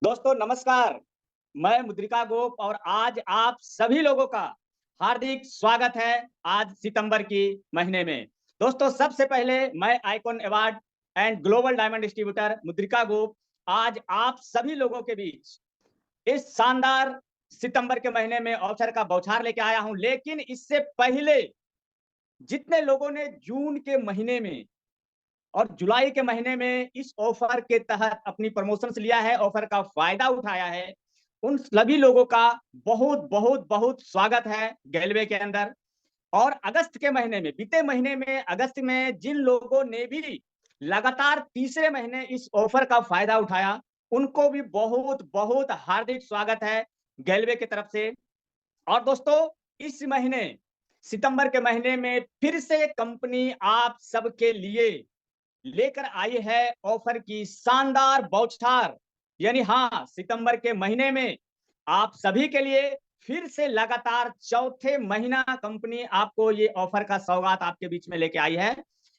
दोस्तों नमस्कार। मैं मुद्रिका गोप और आज आप सभी लोगों का हार्दिक स्वागत है आज सितंबर की महीने में। दोस्तों सबसे पहले मैं icon award and global diamond distributor Mudrika Gop आज आप सभी लोगों के बीच इस शानदार सितंबर के महीने में अवसर का बौछार लेके आया हूं। लेकिन इससे पहले जितने लोगों ने जून के महीने में और जुलाई के महीने में इस ऑफर के तहत अपनी प्रमोशंस लिया है, ऑफर का फायदा उठाया है, उन सभी लोगों का बहुत बहुत बहुत स्वागत है गैलवे के अंदर। और अगस्त के महीने में, बीते महीने में अगस्त में जिन लोगों ने भी लगातार तीसरे महीने इस ऑफर का फायदा उठाया, उनको भी बहुत बहुत हार्दिक स्वागत है गैलवे की तरफ से। और दोस्तों इस महीने सितंबर के महीने में फिर से कंपनी आप सबके लिए लेकर आई है ऑफर की शानदार बौछार। यानी हाँ, सितंबर के महीने में आप सभी के लिए फिर से लगातार चौथे महीना कंपनी आपको ये ऑफर का सौगात आपके बीच में लेके आई है,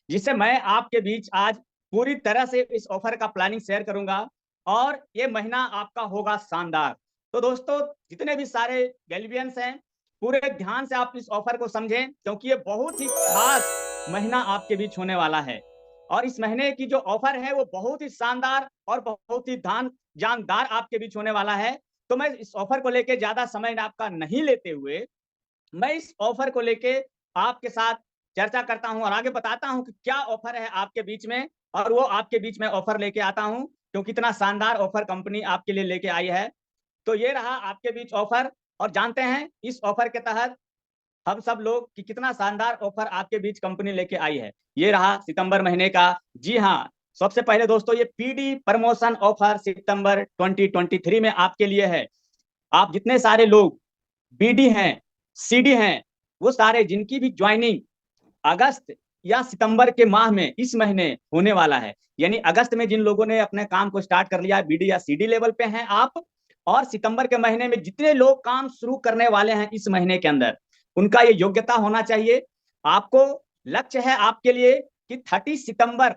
जिसे मैं आपके बीच आज पूरी तरह से इस ऑफर का प्लानिंग शेयर करूंगा और ये महीना आपका होगा शानदार। तो दोस्तों जितने भी सारे गैल्वियंस हैं, पूरे ध्यान से आप इस ऑफर को समझें, क्योंकि ये बहुत ही खास महीना आपके बीच होने वाला है। और इस महीने की जो ऑफर है वो बहुत ही शानदार और बहुत ही जानदार आपके बीच होने वाला है। तो मैं इस ऑफर को लेके ज्यादा समय आपका नहीं लेते हुए मैं इस ऑफर को लेके आपके साथ चर्चा करता हूं और आगे बताता हूं कि क्या ऑफर है आपके बीच में, और वो आपके बीच में ऑफर लेके आता हूं क्योंकि इतना शानदार ऑफर कंपनी आपके लिए लेके आई है। तो ये रहा आपके बीच ऑफर, और जानते हैं इस ऑफर के तहत हम सब लोग कि कितना शानदार ऑफर आपके बीच कंपनी लेके आई है। ये रहा सितंबर महीने का। जी हाँ, सबसे पहले दोस्तों ये पीडी प्रमोशन ऑफर सितंबर 2023 में आपके लिए है। आप जितने सारे लोग बीडी हैं, सीडी हैं, वो सारे जिनकी भी ज्वाइनिंग अगस्त या सितंबर के माह में इस महीने होने वाला है, यानी अगस्त में जिन लोगों ने अपने काम को स्टार्ट कर लिया बीडी या सीडी लेवल पे हैं आप, और सितंबर के महीने में जितने लोग काम शुरू करने वाले हैं इस महीने के अंदर, उनका ये योग्यता होना चाहिए। आपको लक्ष्य है आपके लिए कि 30 सितंबर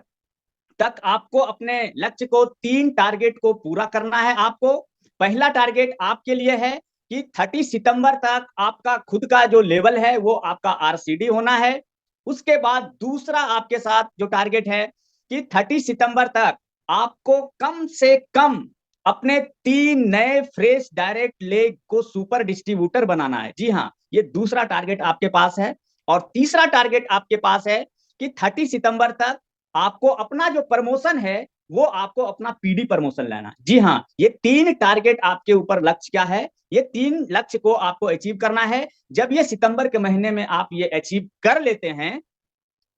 तक आपको अपने लक्ष्य को 3 टारगेट को पूरा करना है। आपको पहला टारगेट आपके लिए है कि 30 सितंबर तक आपका खुद का जो लेवल है वो आपका आरसीडी होना है। उसके बाद दूसरा आपके साथ जो टारगेट है कि 30 सितंबर तक आपको कम से कम अपने 3 नए फ्रेश डायरेक्ट लेग को सुपर डिस्ट्रीब्यूटर बनाना है। जी हाँ, ये दूसरा टारगेट आपके पास है। और तीसरा टारगेट आपके पास है कि 30 सितंबर तक आपको अपना जो प्रमोशन है वो आपको अपना पीडी प्रमोशन लेना। जी हाँ, ये 3 टारगेट आपके ऊपर लक्ष्य क्या है, ये 3 लक्ष्य को आपको अचीव करना है। जब ये सितंबर के महीने में आप ये अचीव कर लेते हैं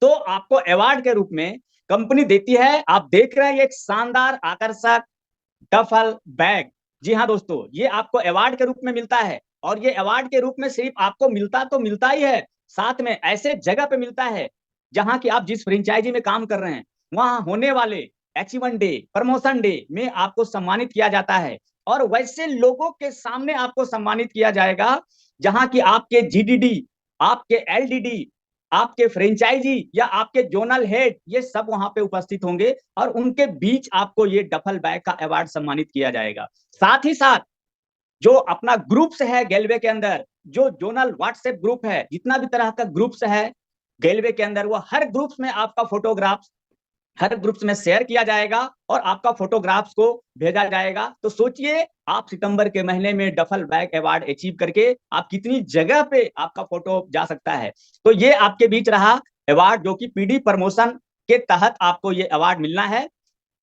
तो आपको अवार्ड के रूप में कंपनी देती है, आप देख रहे हैं, एक शानदार आकर्षक डफल बैग। जी हाँ दोस्तों, ये आपको अवार्ड के रूप में मिलता है। और ये अवार्ड के रूप में सिर्फ आपको मिलता तो मिलता ही है, साथ में ऐसे जगह पे मिलता है जहां की आप जिस फ्रेंचाइजी में काम कर रहे हैं वहां होने वाले अचीवमेंट डे, प्रमोशन डे में आपको सम्मानित किया जाता है। और वैसे लोगों के सामने आपको सम्मानित किया जाएगा जहां की आपके जीडीडी, आपके एलडीडी, आपके फ्रेंचाइजी या आपके जोनल हेड, ये सब वहां पे उपस्थित होंगे और उनके बीच आपको ये डफल बैग का अवार्ड सम्मानित किया जाएगा। साथ ही साथ जो अपना ग्रुप्स है गैलवे के अंदर, जो जोनल व्हाट्सएप ग्रुप है, जितना भी तरह का ग्रुप्स है गैलवे के अंदर, वो हर ग्रुप्स में आपका फोटोग्राफ्स हर ग्रुप्स में शेयर किया जाएगा और आपका फोटोग्राफ्स को भेजा जाएगा। तो सोचिए आप सितंबर के महीने में डफल बैग अवार्ड अचीव करके आप कितनी जगह पे आपका फोटो जा सकता है। तो ये आपके बीच रहा अवार्ड, जो कि पीडी प्रमोशन के तहत आपको ये अवार्ड मिलना है।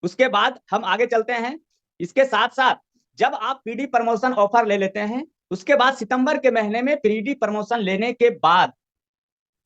उसके बाद हम आगे चलते हैं। इसके साथ साथ जब आप पीडी प्रमोशन ऑफर ले लेते हैं, उसके बाद सितंबर के महीने में पीडी प्रमोशन लेने के बाद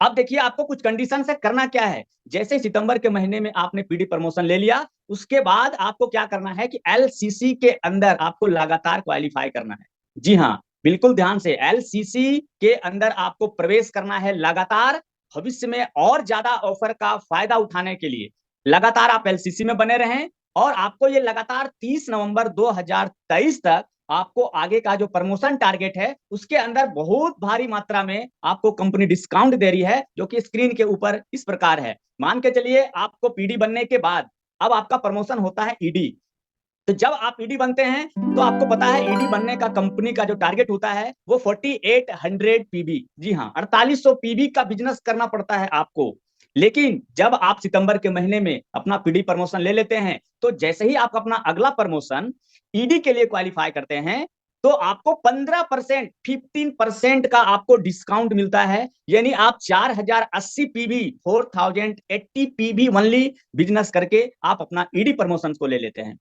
अब देखिए आपको कुछ कंडीशन से करना क्या है। जैसे सितंबर के महीने में आपने पीडी प्रमोशन ले लिया, उसके बाद आपको क्या करना है कि एलसीसी के अंदर आपको लगातार क्वालिफाई करना है। जी हाँ, बिल्कुल ध्यान से, एलसीसी के अंदर आपको प्रवेश करना है लगातार। भविष्य में और ज्यादा ऑफर का फायदा उठाने के लिए लगातार आप एलसीसी में बने रहें और आपको ये लगातार 30 नवंबर 2023 तक आपको आगे का जो प्रमोशन टारगेट है उसके अंदर बहुत भारी मात्रा में आपको कंपनी डिस्काउंट दे रही है, जो कि स्क्रीन के ऊपर इस प्रकार है। मान के चलिए आपको पीडी बनने के बाद अब आपका प्रमोशन होता है ईडी। तो जब आप ईडी बनते हैं तो आपको पता है ईडी बनने का कंपनी का जो टारगेट होता है वो 4800 पीबी, जी हाँ 4800 पीबी का बिजनेस करना पड़ता है आपको। लेकिन जब आप सितंबर के महीने में अपना पीडी प्रमोशन ले लेते हैं तो जैसे ही आप अपना अगला प्रमोशन ईडी के लिए क्वालिफाई करते हैं तो आपको 15%, 15% का आपको डिस्काउंट मिलता है। यानी आप 4080 पीबी, 4080 पीबी ओनली बिजनेस करके आप अपना ईडी प्रमोशन को ले लेते हैं।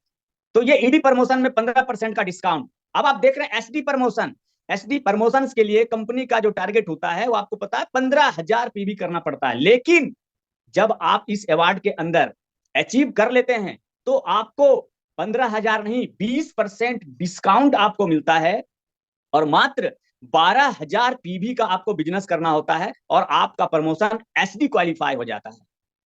तो ये ईडी प्रमोशन में 15% का डिस्काउंट। अब आप देख रहे हैं एसडी प्रमोशन। एसडी प्रमोशन के लिए कंपनी का जो टारगेट होता है वो आपको पता है 15,000 पीबी करना पड़ता है। लेकिन जब आप इस अवार्ड के अंदर अचीव कर लेते हैं तो आपको 15,000 नहीं 20% डिस्काउंट आपको मिलता है और मात्र 12,000 पीबी का आपको बिजनेस करना होता है और आपका प्रमोशन एसडी क्वालिफाई हो जाता है।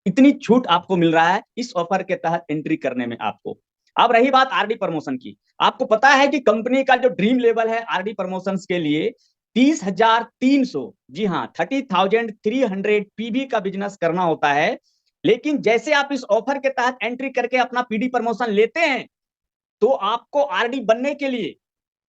इतनी छूट आपको मिल रहा है इस ऑफर के तहत एंट्री करने में आपको। अब रही बात आरडी प्रमोशन की, आपको पता है कि कंपनी का जो ड्रीम लेवल है आरडी प्रमोशंस के लिए 30,300, जी हाँ 30,300 पीबी का बिजनेस करना होता है। लेकिन जैसे आप इस ऑफर के तहत एंट्री करके अपना पीडी प्रमोशन लेते हैं तो आपको आरडी बनने के लिए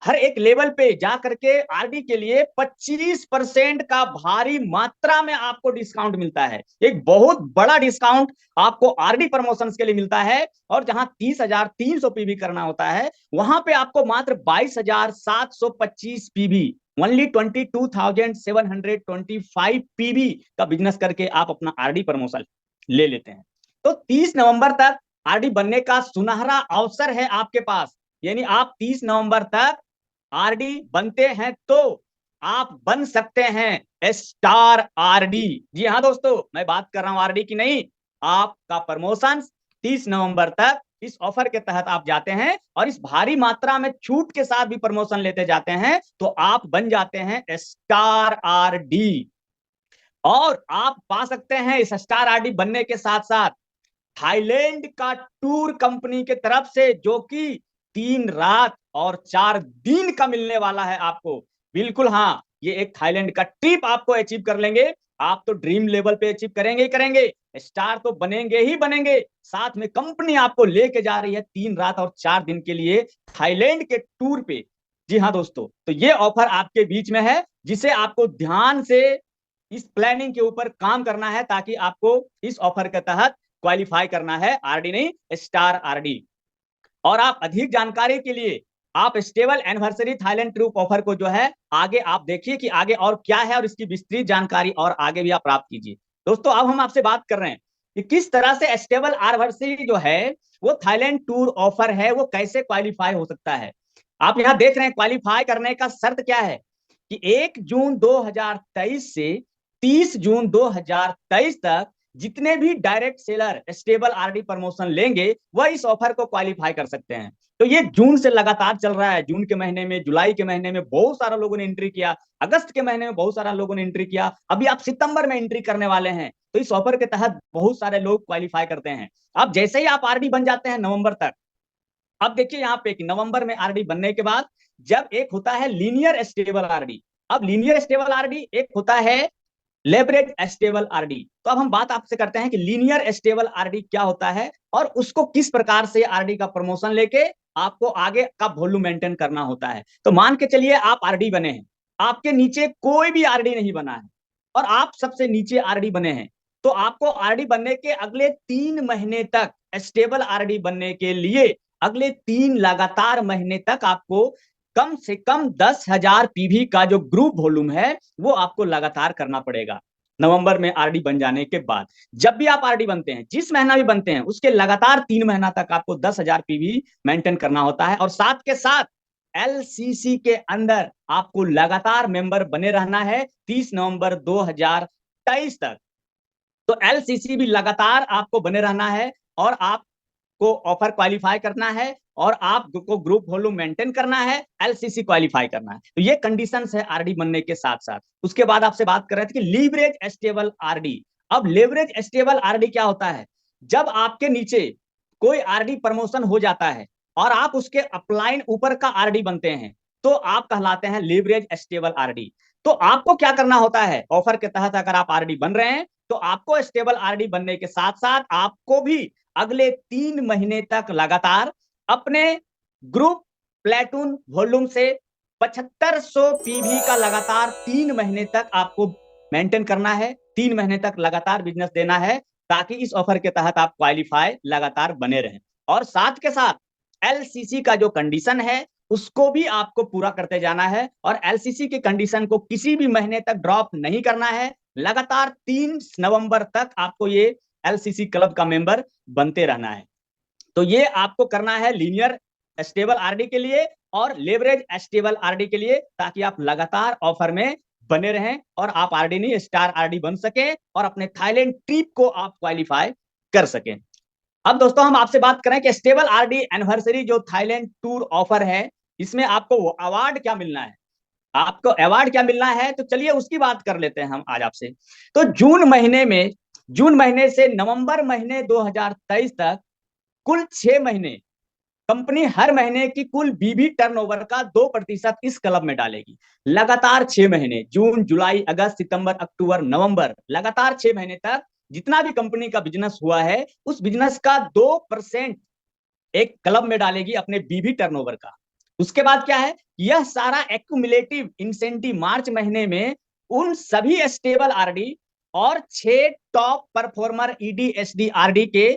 हर एक लेवल पे जा करके आरडी के लिए 25% का भारी मात्रा में आपको डिस्काउंट मिलता है। एक बहुत बड़ा डिस्काउंट आपको आरडी प्रमोशंस के लिए मिलता है और जहां 30,300 पीबी करना होता है वहां पे आपको मात्र 22,725 पीबी, ओनली 22,725 पीबी का बिजनेस करके आप अपना आरडी प्रमोशन ले लेते हैं। तो 30 नवंबर तक आरडी बनने का सुनहरा अवसर है आपके पास। यानी आप 30 नवंबर तक आरडी बनते हैं तो आप बन सकते हैं स्टार आरडी। जी हाँ दोस्तों, मैं बात कर रहा हूं आरडी की नहीं। आपका प्रमोशन 30 नवंबर तक इस ऑफर के तहत आप जाते हैं और इस भारी मात्रा में छूट के साथ भी प्रमोशन लेते जाते हैं तो आप बन जाते हैं स्टार आरडी। और आप पा सकते हैं इस स्टार आरडी बनने के साथ साथ थाईलैंड का टूर कंपनी के तरफ से, जो कि 3 रात और 4 दिन का मिलने वाला है आपको। बिल्कुल हाँ, ये एक थाईलैंड का ट्रिप आपको अचीव कर लेंगे। आप तो ड्रीम लेवल पे अचीव करेंगे ही करेंगे, स्टार तो बनेंगे ही बनेंगे। साथ में कंपनी आपको लेके जा रही है 3 रात और 4 दिन के लिए थाईलैंड के टूर पे। जी हाँ दोस्तों, तो ये ऑफर आपके बीच में है जिसे आपको ध्यान से इस प्लानिंग के ऊपर काम करना है ताकि आपको इस ऑफर के तहत क्वालिफाई करना है, आरडी नहीं स्टार आरडी। और आप अधिक जानकारी के लिए आप stable anniversary Thailand trip offer को जो है आगे आप देखिए कि आगे और क्या है और इसकी विस्तृत जानकारी और आगे भी आप प्राप्त कीजिए। दोस्तों अब हम आपसे बात कर रहे हैं कि किस तरह से स्टेबल एनिवर्सरी जो है वो थाईलैंड टूर ऑफर है वो कैसे क्वालिफाई हो सकता है। आप यहाँ देख रहे हैं क्वालिफाई करने का शर्त क्या है कि 1 जून 2023 से 30 जून 2023 तक जितने भी direct seller stable RD promotion लेंगे वह इस ऑफर को क्वालिफाई कर सकते हैं। तो ये जून से लगातार चल रहा है। जून के महीने में, जुलाई के महीने में बहुत सारा लोगों ने एंट्री किया, अगस्त के महीने में बहुत सारा लोगों ने एंट्री किया, अभी आप सितंबर में एंट्री करने वाले हैं। तो इस ऑफर के तहत बहुत सारे लोग क्वालिफाई करते हैं। अब जैसे ही आप आरडी बन जाते हैं नवंबर तक, अब देखिए यहाँ पे कि नवंबर में आरडी बनने के बाद जब एक होता है लीनियर स्टेबल आरडी, अब लीनियर स्टेबल आरडी एक होता है लेवरेज स्टेबल आरडी। तो अब हम बात आपसे करते हैं कि लीनियर स्टेबल आरडी क्या होता है और उसको किस प्रकार से आरडी का प्रमोशन लेके आपको आगे का वॉल्यूम मेंटेन करना होता है। तो मान के चलिए आप आरडी बने हैं, आपके नीचे कोई भी आरडी नहीं बना है और आप सबसे नीचे आरडी बने हैं, तो आपको आरडी बनने के अगले 3 महीने तक, स्टेबल आरडी बनने के लिए अगले 3 लगातार महीने तक आपको कम से कम 10,000 पीवी का जो ग्रुप वॉल्यूम है वो आपको लगातार करना पड़ेगा। नवंबर में आरडी बन जाने के बाद जब भी आप आरडी बनते हैं, जिस महीना भी बनते हैं, उसके लगातार 3 महीना तक आपको 10,000 पीवी मेंटेन करना होता है और साथ के साथ एलसीसी के अंदर आपको लगातार मेंबर बने रहना है 30 नवंबर 2023 तक। तो एलसीसी भी लगातार आपको बने रहना है और आपको ऑफर क्वालिफाई करना है और आपको ग्रुप वॉल्यूम मेंटेन करना है, एलसीसी क्वालिफाई करना है। तो ये कंडीशंस है आरडी बनने के साथ साथ। उसके बाद आपसे बात कर रहे थे कि लीवरेज स्टेबल आरडी। अब लेवरेज स्टेबल आरडी क्या होता है? जब आपके नीचे कोई आरडी प्रमोशन हो जाता है और आप उसके अपलाइन ऊपर का आरडी बनते हैं तो आप कहलाते हैं लीवरेज स्टेबल आरडी। तो आपको क्या करना होता है ऑफर के तहत, अगर आप आरडी बन रहे हैं तो आपको स्टेबल आरडी बनने के साथ साथ आपको भी अगले 3 महीने तक लगातार अपने ग्रुप प्लेटून वॉल्यूम से 7500 पीवी का लगातार 3 महीने तक आपको मेंटेन करना है। 3 महीने तक लगातार बिजनेस देना है, ताकि इस ऑफर के तहत आप क्वालिफाई लगातार बने रहें। और साथ के साथ एलसीसी का जो कंडीशन है उसको भी आपको पूरा करते जाना है, और एलसीसी के कंडीशन को किसी भी महीने तक ड्रॉप नहीं करना है। लगातार 3 नवंबर तक आपको ये एलसीसी क्लब का मेंबर बनते रहना है। तो ये आपको करना है लीनियर स्टेबल आरडी के लिए और लेवरेज स्टेबल आरडी के लिए, ताकि आप लगातार ऑफर में बने रहें और आप आरडी नहीं स्टार आरडी बन सके और अपने थाईलैंड ट्रिप को आप क्वालिफाई कर सकें। अब दोस्तों हम आपसे बात करें कि स्टेबल आरडी एनिवर्सरी जो थाईलैंड टूर ऑफर है, इसमें आपको अवार्ड क्या मिलना है, आपको अवार्ड क्या मिलना है, तो चलिए उसकी बात कर लेते हैं हम आज आपसे। तो जून महीने से नवंबर महीने 2023 तक कुल 6 महीने कंपनी हर महीने की कुल बीबी टर्नओवर का 2% इस क्लब में डालेगी। लगातार 6 महीने, जून, जुलाई, अगस्त, सितंबर, अक्टूबर, नवंबर, लगातार 6 महीने तक जितना भी कंपनी का बिजनेस हुआ है उस बिजनेस का 2% एक क्लब में डालेगी अपने बीबी टर्नओवर का। उसके बाद क्या है, यह सारा एक्यूमुलेटिव इंसेंटिव मार्च महीने में उन सभी स्टेबल आरडी और 6 टॉप परफॉर्मर ईडीएसडी आरडी के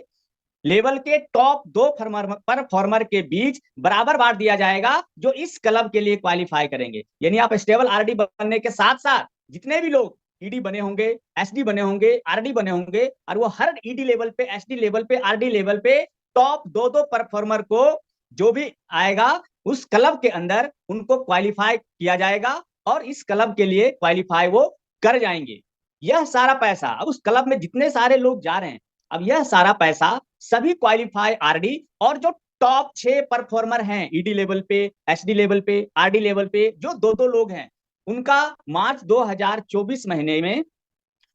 लेवल के टॉप 2 परफॉर्मर के बीच बराबर बांट दिया जाएगा, जो इस क्लब के लिए क्वालिफाई करेंगे। यानी आप स्टेबल आरडी बनने के साथ साथ जितने भी लोग ईडी बने होंगे, एसडी बने होंगे, आरडी बने होंगे, और वो हर ईडी लेवल पे, एसडी लेवल पे, आरडी लेवल पे टॉप 2 परफॉर्मर को जो भी आएगा उस क्लब के अंदर उनको क्वालिफाई किया जाएगा और इस क्लब के लिए क्वालिफाई वो कर जाएंगे। यह सारा पैसा, अब उस क्लब में जितने सारे लोग जा रहे हैं, अब यह सारा पैसा सभी क्वालिफाई आरडी और जो टॉप 6 परफॉर्मर हैं ईडी लेवल पे, एसडी लेवल पे, आरडी लेवल पे, जो 2-2 लोग हैं, उनका मार्च 2024 महीने में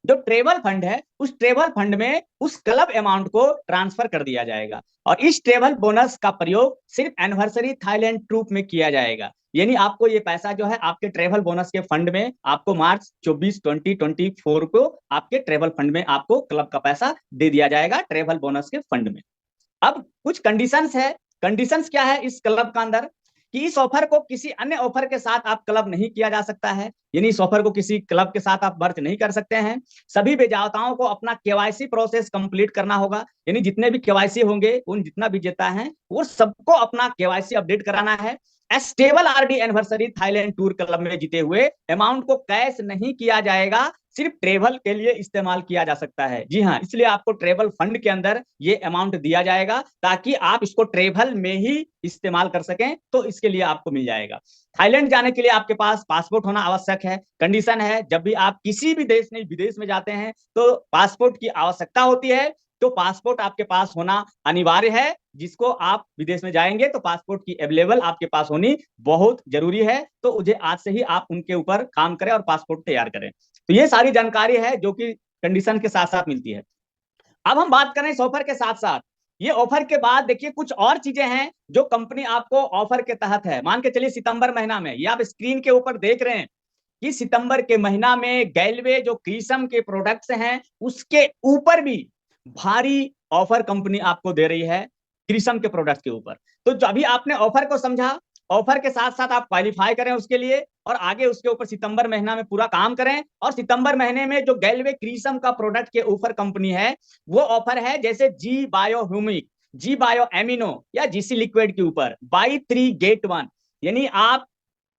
जो ट्रेवल फंड है उस ट्रेवल फंड में उस क्लब अमाउंट को ट्रांसफर कर दिया जाएगा। और इस ट्रेवल बोनस का प्रयोग सिर्फ एनिवर्सरी थाईलैंड ट्रूप में किया जाएगा। यानी आपको ये पैसा जो है आपके ट्रेवल बोनस के फंड में आपको मार्च 2024 को आपके ट्रेवल फंड में आपको क्लब का पैसा दे दिया जाएगा, ट्रेवल बोनस के फंड में। अब कुछ कंडीशंस है। कंडीशंस क्या है इस क्लब का अंदर, कि इस ऑफर को किसी अन्य ऑफर के साथ आप क्लब नहीं किया जा सकता है। यानी इस ऑफर को किसी क्लब के साथ आप मर्ज नहीं कर सकते हैं। सभी विजेताओं को अपना केवाईसी प्रोसेस कंप्लीट करना होगा। यानी जितने भी केवाईसी होंगे, उन जितना विजेता है वो सबको अपना केवाईसी अपडेट कराना है। Stable RD anniversary Thailand tour club में जीते हुए अमाउंट को कैश नहीं किया जाएगा, सिर्फ ट्रेवल के लिए इस्तेमाल किया जा सकता है। जी हाँ, इसलिए आपको ट्रेवल फंड के अंदर ये अमाउंट दिया जाएगा ताकि आप इसको ट्रेवल में ही इस्तेमाल कर सकें, तो इसके लिए आपको मिल जाएगा। थाईलैंड जाने के लिए आपके पास पासपोर्ट होना आवश्यक है। कंडीशन है, जब भी आप किसी भी देश नहीं विदेश में जाते हैं तो पासपोर्ट की आवश्यकता होती है। तो पासपोर्ट आपके पास होना अनिवार्य है। जिसको आप विदेश में जाएंगे तो पासपोर्ट की अवेलेबल आपके पास होनी बहुत जरूरी है। तो मुझे आज से ही आप उनके ऊपर काम करें और पासपोर्ट तैयार करें। तो ये सारी जानकारी है जो कि कंडीशन के साथ साथ मिलती है। अब हम बात करें इस ऑफर के साथ साथ, ये ऑफर के बाद देखिए कुछ और चीजें हैं जो कंपनी आपको ऑफर के तहत है। मान के चलिए सितंबर महीना में, ये आप स्क्रीन के ऊपर देख रहे हैं कि सितंबर के महीना में गैलवे जो क्रीसम के प्रोडक्ट्स हैं उसके ऊपर भी भारी ऑफर कंपनी आपको दे रही है क्रीसम के प्रोडक्ट्स के ऊपर। तो अभी आपने ऑफर को समझा, ऑफर के साथ साथ आप क्वालिफाई करें उसके लिए और आगे उसके ऊपर सितंबर महीना में पूरा काम करें। और सितंबर महीने में जो गैलवे क्रीसम का प्रोडक्ट के ऊपर कंपनी है वो ऑफर है जैसे जी बायो ह्यूमिक, जी बायो एमिनो या जीसी लिक्विड के ऊपर बाई 3 गेट 1। यानी आप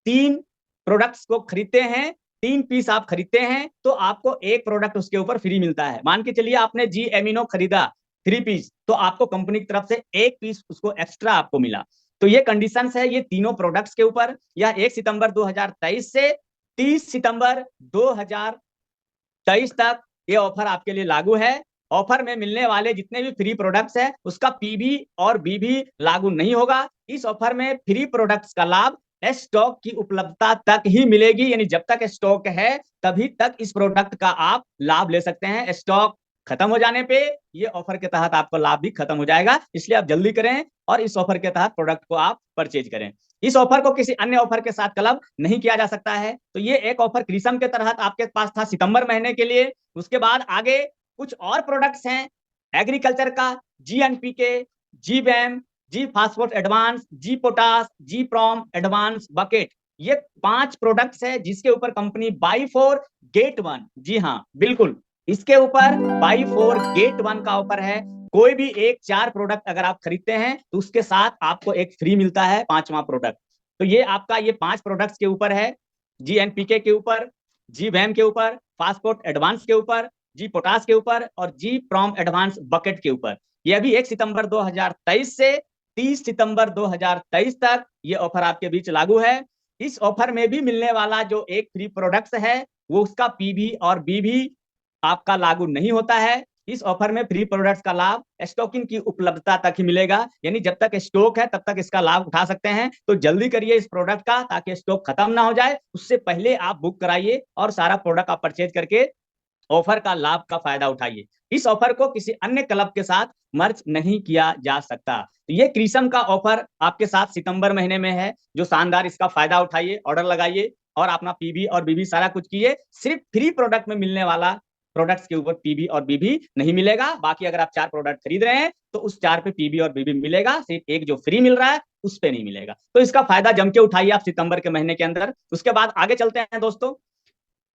3 प्रोडक्ट्स को खरीदते हैं, 3 पीस आप खरीदते हैं तो आपको एक प्रोडक्ट उसके ऊपर फ्री मिलता है। मान के चलिए आपने जी एमिनो खरीदा 3 पीस, तो आपको कंपनी की तरफ से 1 पीस उसको एक्स्ट्रा आपको मिला। तो ये कंडीशंस है ये तीनों प्रोडक्ट्स के ऊपर। यह 1 सितंबर 2023 से 30 सितंबर 2023 तक ये ऑफर आपके लिए लागू है। ऑफर में मिलने वाले जितने भी फ्री प्रोडक्ट्स है उसका पीबी और बीबी लागू नहीं होगा। इस ऑफर में फ्री प्रोडक्ट्स का लाभ स्टॉक की उपलब्धता तक ही मिलेगी। यानी जब तक स्टॉक है तभी तक इस प्रोडक्ट का आप लाभ ले सकते हैं। स्टॉक खत्म हो जाने पे ये ऑफर के तहत आपका लाभ भी खत्म हो जाएगा। इसलिए आप जल्दी करें और इस ऑफर के तहत प्रोडक्ट को आप परचेज करें। इस ऑफर को किसी अन्य ऑफर के साथ क्लब नहीं किया जा सकता है। तो ये एक ऑफर क्रीसम के तहत आपके पास था सितंबर महीने के लिए। उसके बाद आगे कुछ और प्रोडक्ट्स हैं एग्रीकल्चर का, जीएनपीके, जीबैम, जी फास्फोरस एडवांस, जी पोटास, जी प्रॉम एडवांस बकेट, ये 5 प्रोडक्ट्स है जिसके ऊपर कंपनी बाई 4 गेट 1, जी हाँ बिल्कुल, इसके ऊपर बाई 4 गेट 1 का ऑफर है। कोई भी एक 4 प्रोडक्ट अगर आप खरीदते हैं तो उसके साथ आपको एक फ्री मिलता है 5वां प्रोडक्ट। तो ये आपका ये 5 प्रोडक्ट्स के ऊपर है, जी एनपीके के ऊपर, जी वैम के ऊपर, फास्फोट एडवांस के ऊपर, जी पोटास के ऊपर और जी प्रॉम एडवांस बकेट के ऊपर। ये अभी 1 सितंबर 2023 से 30 सितंबर 2023 तक ये ऑफर आपके बीच लागू है। इस ऑफर में भी मिलने वाला जो एक फ्री प्रोडक्ट्स है वो उसका पीबी और बीबी आपका लागू नहीं होता है। इस ऑफर में फ्री प्रोडक्ट्स का लाभ स्टॉकिंग की उपलब्धता तक ही मिलेगा, यानी जब तक स्टॉक है तब तक इसका लाभ उठा सकते हैं। तो जल्दी करिए इस प्रोडक्ट का ताकि स्टॉक खत्म ना हो जाए, उससे पहले आप बुक कराइए और सारा प्रोडक्ट आप परचेज करके ऑफर का लाभ का फायदा उठाइए। इस ऑफर को किसी अन्य क्लब के साथ मर्ज नहीं किया जा सकता। तो ये क्रिसम का ऑफर आपके साथ सितंबर महीने में है, जो शानदार, इसका फायदा उठाइए, ऑर्डर लगाइए और अपना पीबी और बीबी सारा कुछ किए। सिर्फ फ्री प्रोडक्ट में मिलने वाला प्रोडक्ट्स के ऊपर पीबी और बीबी नहीं मिलेगा। बाकी अगर आप 4 प्रोडक्ट खरीद रहे हैं तो उस 4 पे पीबी और बीबी मिलेगा, सिर्फ एक जो फ्री मिल रहा है उस पे नहीं मिलेगा। तो इसका फायदा जम के उठाइए आप सितंबर के महीने के अंदर। उसके बाद आगे चलते हैं दोस्तों।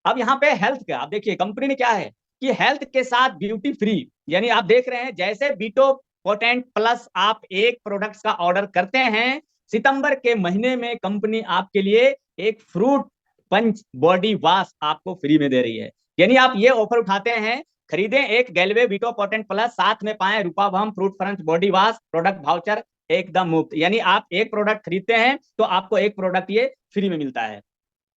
अब यहाँ पे हेल्थ का आप देखिए, कंपनी ने क्या है कि हेल्थ के साथ ब्यूटी फ्री, यानी आप देख रहे हैं जैसे बीटो पोटेंट प्लस आप एक प्रोडक्ट्स का ऑर्डर करते हैं, सितंबर के महीने में कंपनी आपके लिए एक फ्रूट पंच बॉडी वॉश आपको फ्री में दे रही है। यानी आप ये ऑफर उठाते हैं, खरीदें एक गैल्वे बीटो पोटेंट प्लस, साथ में पाएं रूपाभम fruit punch body wash product voucher एकदम मुफ्त। यानी आप एक प्रोडक्ट खरीदते हैं तो आपको एक प्रोडक्ट ये फ्री में मिलता है।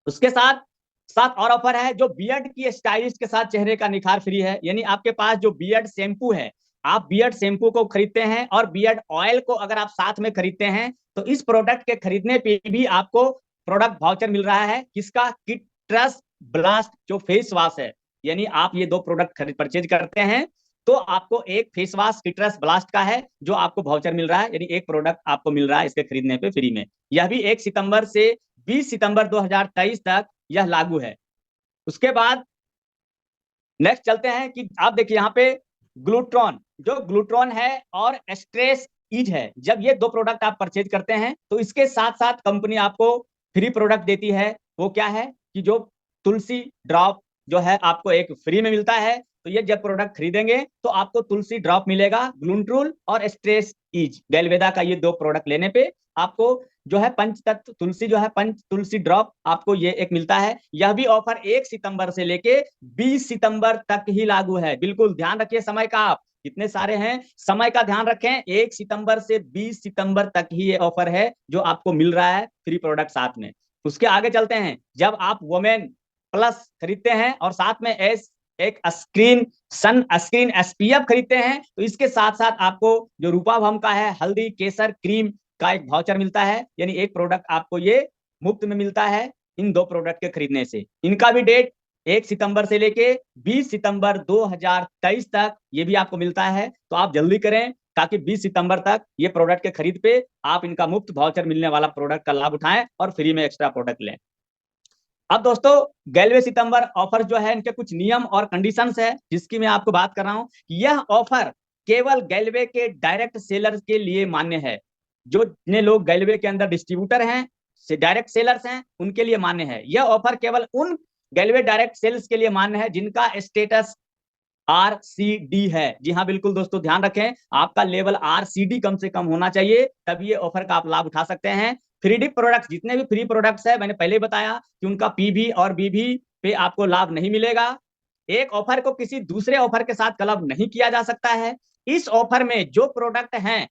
उसके साथ साथ और ऑफर है, जो बियर्ड की स्टाइलिश के साथ चेहरे का निखार फ्री है। यानी आपके पास जो बियर्ड शैम्पू है, आप बियर्ड शैम्पू को खरीदते हैं और बियर्ड ऑयल को अगर आप साथ में खरीदते हैं तो इस प्रोडक्ट के खरीदने पे भी आपको प्रोडक्ट वाउचर मिल रहा है। किसका? किट्रस ब्लास्ट जो फेस वॉश है। यानी आप ये 2 प्रोडक्ट खरीद परचेज करते हैं तो आपको एक फेस वॉश किट्रस ब्लास्ट का है जो आपको वाउचर मिल रहा है, यानी एक प्रोडक्ट आपको मिल रहा है इसके खरीदने पे फ्री में। यह भी 1 सितंबर से 20 सितंबर 2023 तक यह लागू है। उसके बाद नेक्स्ट चलते हैं कि आप देखिए यहाँ पे ग्लूट्रॉन, जो ग्लूट्रॉन है और स्ट्रेस ईज है, जब ये 2 प्रोडक्ट आप परचेज करते हैं तो इसके साथ साथ कंपनी आपको फ्री प्रोडक्ट देती है। वो क्या है कि जो तुलसी ड्रॉप जो है आपको एक फ्री में मिलता है। तो ये जब प्रोडक्ट खरीदेंगे तो आपको तुलसी ड्रॉप मिलेगा, ग्लूट्रूल और स्ट्रेस ईज बेलवेदा का, ये 2 प्रोडक्ट लेने पे आपको जो है पंच तत्व तुलसी जो है पंच तुलसी ड्रॉप आपको ये एक मिलता है। यह भी ऑफर 1 सितंबर से लेके 20 सितंबर तक ही लागू है। बिल्कुल ध्यान रखिए समय का, आप कितने सारे हैं, समय का ध्यान रखें। 1 सितंबर से 20 सितंबर तक ही ये ऑफर है जो आपको मिल रहा है फ्री प्रोडक्ट साथ में। उसके आगे चलते हैं, जब आप वोमेन प्लस खरीदते हैं और साथ में एक स्क्रीन सन स्क्रीन एसपीएफ खरीदते हैं तो इसके साथ साथ आपको जो रूपाभम का है हल्दी केसर क्रीम का एक वाउचर मिलता है। यानी एक प्रोडक्ट आपको ये मुफ्त में मिलता है इन 2 प्रोडक्ट के खरीदने से। इनका भी डेट 1 सितंबर से लेके 20 सितंबर 2023 तक ये भी आपको मिलता है। तो आप जल्दी करें ताकि 20 सितंबर तक ये प्रोडक्ट के खरीद पे आप इनका मुफ्त वाउचर मिलने वाला प्रोडक्ट का लाभ उठाएं और फ्री में एक्स्ट्रा प्रोडक्ट लें। अब दोस्तों गैलवे सितंबर ऑफर जो है, इनके कुछ नियम और कंडीशंस है जिसकी मैं आपको बात कर रहा हूं। यह ऑफर केवल गैलवे के डायरेक्ट सेलर्स के लिए मान्य है। जो जितने लोग गैलवे के अंदर डिस्ट्रीब्यूटर हैं, से डायरेक्ट सेलर्स हैं, उनके लिए मान्य है। यह ऑफर केवल उन गैलवे डायरेक्ट सेल्स के लिए मान्य है जिनका स्टेटस RCD है। जी हाँ बिल्कुल दोस्तों, ध्यान रखें आपका लेवल RCD कम से कम होना चाहिए, तभी ये ऑफर का आप लाभ उठा सकते हैं। फ्री डिप प्रोडक्ट्स, जितने भी फ्री प्रोडक्ट्स है, मैंने पहले ही बताया कि उनका पीबी और बीबी पे आपको लाभ नहीं मिलेगा। एक ऑफर को किसी दूसरे ऑफर के साथ क्लब नहीं किया जा सकता है। इस ऑफर में जो प्रोडक्ट हैं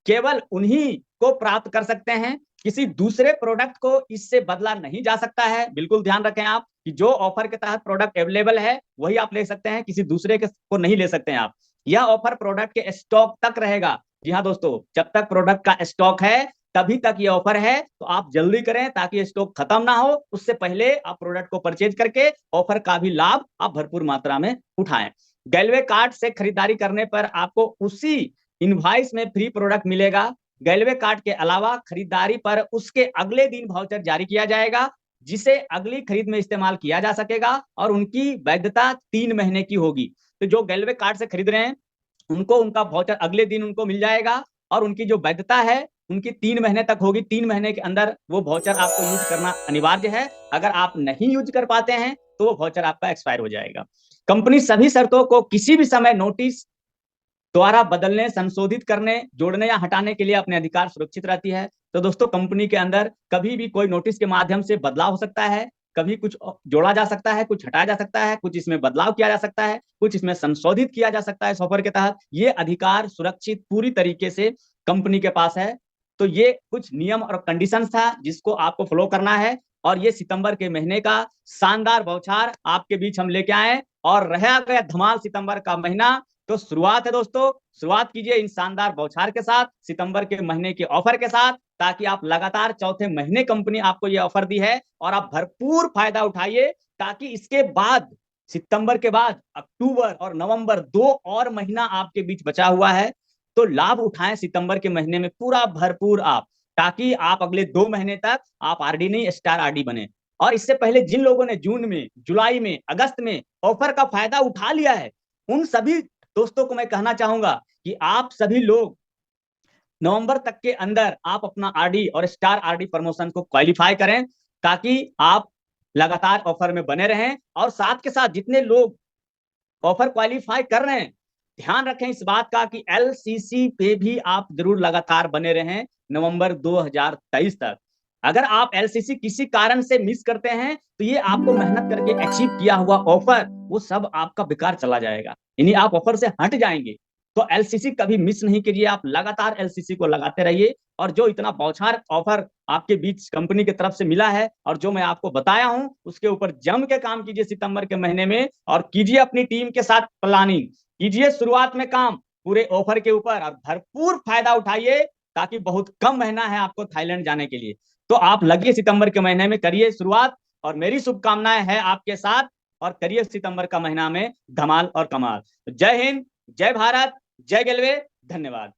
केवल उन्हीं को प्राप्त कर सकते हैं, किसी दूसरे प्रोडक्ट को इससे बदला नहीं जा सकता है। बिल्कुल ध्यान रखें आप कि जो ऑफर के तहत प्रोडक्ट अवेलेबल है वही आप ले सकते हैं, किसी दूसरे के को नहीं ले सकते हैं आप। यह ऑफर प्रोडक्ट के स्टॉक तक रहेगा। जी हाँ दोस्तों, जब तक प्रोडक्ट का स्टॉक है तभी तक ये ऑफर है। तो आप जल्दी करें ताकि स्टॉक खत्म ना हो, उससे पहले आप प्रोडक्ट को परचेज करके ऑफर का भी लाभ आप भरपूर मात्रा में उठाएं। गैलवे कार्ड से खरीदारी करने पर आपको उसी इनवॉइस में फ्री प्रोडक्ट मिलेगा। गैलवे कार्ड के अलावा खरीदारी पर उसके अगले दिन वाउचर जारी किया जाएगा जिसे अगली खरीद में इस्तेमाल किया जा सकेगा और उनकी वैधता 3 महीने की होगी। तो जो गैलवे कार्ड से खरीद रहे हैं उनको उनका वाउचर अगले दिन उनको मिल जाएगा और उनकी जो वैधता है उनकी 3 महीने तक होगी। 3 महीने के अंदर वो वाउचर आपको यूज करना अनिवार्य है। अगर आप नहीं यूज कर पाते हैं तो वो वाउचर आपका एक्सपायर हो जाएगा। कंपनी सभी शर्तों को किसी भी समय नोटिस द्वारा बदलने, संशोधित करने, जोड़ने या हटाने के लिए अपने अधिकार सुरक्षित रहती है। तो दोस्तों, कंपनी के अंदर कभी भी कोई नोटिस के माध्यम से बदलाव हो सकता है, कभी कुछ जोड़ा जा सकता है, कुछ हटाया जा सकता है, कुछ इसमें बदलाव किया जा सकता है, कुछ इसमें संशोधित किया जा सकता है सॉफ्टवेयर के तहत। ये अधिकार सुरक्षित पूरी तरीके से कंपनी के पास है। तो ये कुछ नियम और कंडीशंस था जिसको आपको फॉलो करना है। और ये सितंबर के महीने का शानदार बौछार आपके बीच हम लेके आए और रहा गया धमाल सितंबर का महीना। तो शुरुआत है दोस्तों, शुरुआत कीजिए इन शानदार बौछार के साथ, सितंबर के महीने के ऑफर के साथ, ताकि आप लगातार चौथे महीने कंपनी आपको ये ऑफर दी है और आप भरपूर फायदा उठाइए, ताकि इसके बाद सितंबर के बाद अक्टूबर और नवंबर 2 और महीना आपके बीच बचा हुआ है। तो लाभ उठाएं सितंबर के महीने में पूरा भरपूर आप, ताकि आप अगले 2 महीने तक आप आरडी नहीं स्टार आरडी बने। और इससे पहले जिन लोगों ने जून में, जुलाई में, अगस्त में ऑफर का फायदा उठा लिया है, उन सभी दोस्तों को मैं कहना चाहूंगा कि आप सभी लोग नवंबर तक के अंदर आप अपना आरडी और स्टार आरडी प्रमोशन को क्वालिफाई करें, ताकि आप लगातार ऑफर में बने रहें। और साथ के साथ जितने लोग ऑफर क्वालिफाई कर रहे हैं, ध्यान रखें इस बात का कि एलसीसी पे भी आप जरूर लगातार बने रहें नवंबर 2023 तक। अगर आप एलसीसी किसी कारण से मिस करते हैं तो ये आपको मेहनत करके अचीव किया हुआ ऑफर वो सब आपका बेकार चला जाएगा, यानी आप ऑफर से हट जाएंगे। तो एलसीसी कभी मिस नहीं कीजिए, आप लगातार एलसीसी को लगाते रहिए। और जो इतना बौछार ऑफर आपके बीच कंपनी की तरफ से मिला है और जो मैं आपको बताया हूं, उसके ऊपर जम के काम कीजिए सितंबर के महीने में, और कीजिए अपनी टीम के साथ प्लानिंग, कीजिए शुरुआत में काम पूरे ऑफर के ऊपर और भरपूर फायदा उठाइए, ताकि बहुत कम महीना है आपको थाईलैंड जाने के लिए। तो आप लगिए सितंबर के महीने में, करिए शुरुआत, और मेरी शुभकामनाएं है आपके साथ। और करिए सितंबर का महीना में धमाल और कमाल। जय हिंद, जय भारत, जय गेलवे, धन्यवाद।